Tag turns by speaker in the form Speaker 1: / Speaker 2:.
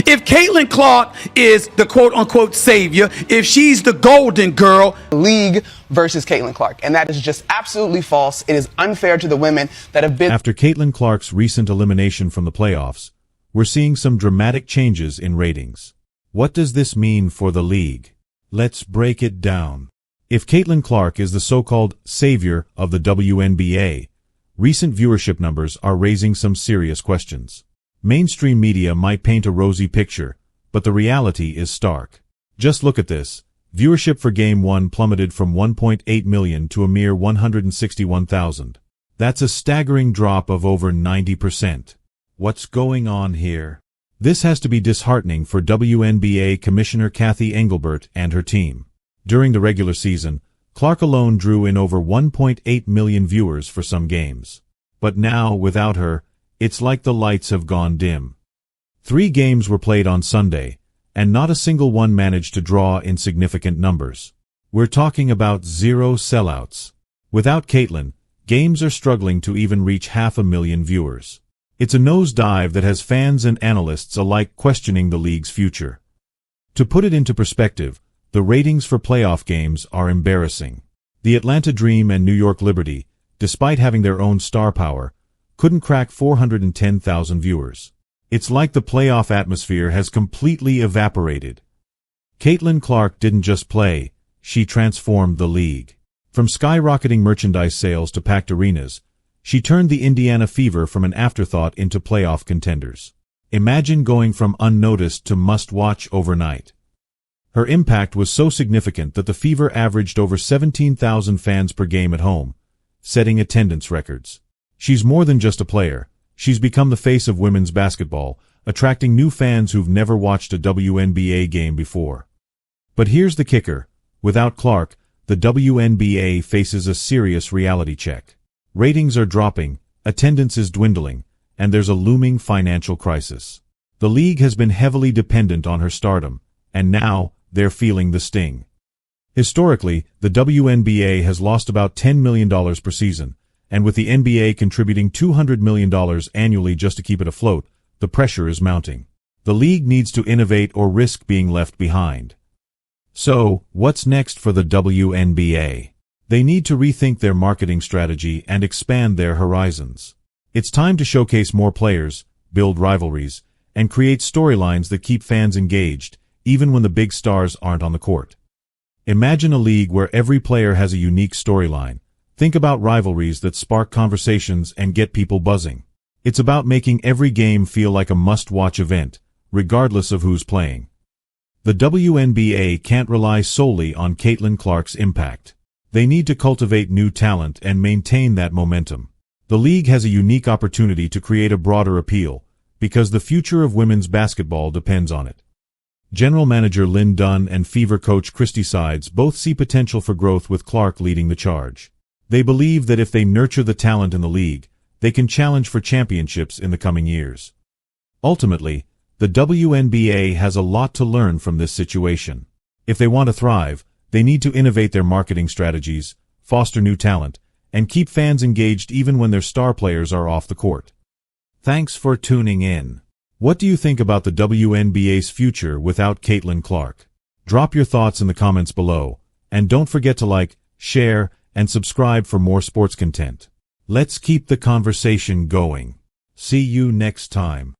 Speaker 1: If Caitlin Clark is the quote-unquote savior, if she's the golden girl,
Speaker 2: league versus Caitlin Clark, and that is just absolutely false. It is unfair to the women that have been.
Speaker 3: After Caitlin Clark's recent elimination from the playoffs, we're seeing some dramatic changes in ratings. What does this mean for the league? Let's break it down. If Caitlin Clark is the so-called savior of the WNBA, recent viewership numbers are raising some serious questions. Mainstream media might paint a rosy picture, but the reality is stark. Just look at this. Viewership for Game 1 plummeted from 1.8 million to a mere 161,000. That's a staggering drop of over 90%. What's going on here? This has to be disheartening for WNBA Commissioner Cathy Engelbert and her team. During the regular season, Clark alone drew in over 1.8 million viewers for some games. But now, without her, it's like the lights have gone dim. 3 games were played on Sunday, and not a single one managed to draw in significant numbers. We're talking about 0 sellouts. Without Caitlin, games are struggling to even reach 500,000 viewers. It's a nosedive that has fans and analysts alike questioning the league's future. To put it into perspective, the ratings for playoff games are embarrassing. The Atlanta Dream and New York Liberty, despite having their own star power, couldn't crack 410,000 viewers. It's like the playoff atmosphere has completely evaporated. Caitlin Clark didn't just play, she transformed the league. From skyrocketing merchandise sales to packed arenas, she turned the Indiana Fever from an afterthought into playoff contenders. Imagine going from unnoticed to must-watch overnight. Her impact was so significant that the Fever averaged over 17,000 fans per game at home, setting attendance records. She's more than just a player. She's become the face of women's basketball, attracting new fans who've never watched a WNBA game before. But here's the kicker. Without Clark, the WNBA faces a serious reality check. Ratings are dropping, attendance is dwindling, and there's a looming financial crisis. The league has been heavily dependent on her stardom, and now they're feeling the sting. Historically, the WNBA has lost about $10 million per season, and with the NBA contributing $200 million annually just to keep it afloat, the pressure is mounting. The league needs to innovate or risk being left behind. So, what's next for the WNBA? They need to rethink their marketing strategy and expand their horizons. It's time to showcase more players, build rivalries, and create storylines that keep fans engaged, even when the big stars aren't on the court. Imagine a league where every player has a unique storyline. Think about rivalries that spark conversations and get people buzzing. It's about making every game feel like a must-watch event, regardless of who's playing. The WNBA can't rely solely on Caitlin Clark's impact. They need to cultivate new talent and maintain that momentum. The league has a unique opportunity to create a broader appeal, because the future of women's basketball depends on it. General Manager Lynn Dunn and Fever coach Christy Sides both see potential for growth with Clark leading the charge. They believe that if they nurture the talent in the league, they can challenge for championships in the coming years. Ultimately, the WNBA has a lot to learn from this situation. If they want to thrive, they need to innovate their marketing strategies, foster new talent, and keep fans engaged even when their star players are off the court. Thanks for tuning in. What do you think about the WNBA's future without Caitlin Clark? Drop your thoughts in the comments below, and don't forget to like, share, and subscribe for more sports content. Let's keep the conversation going. See you next time.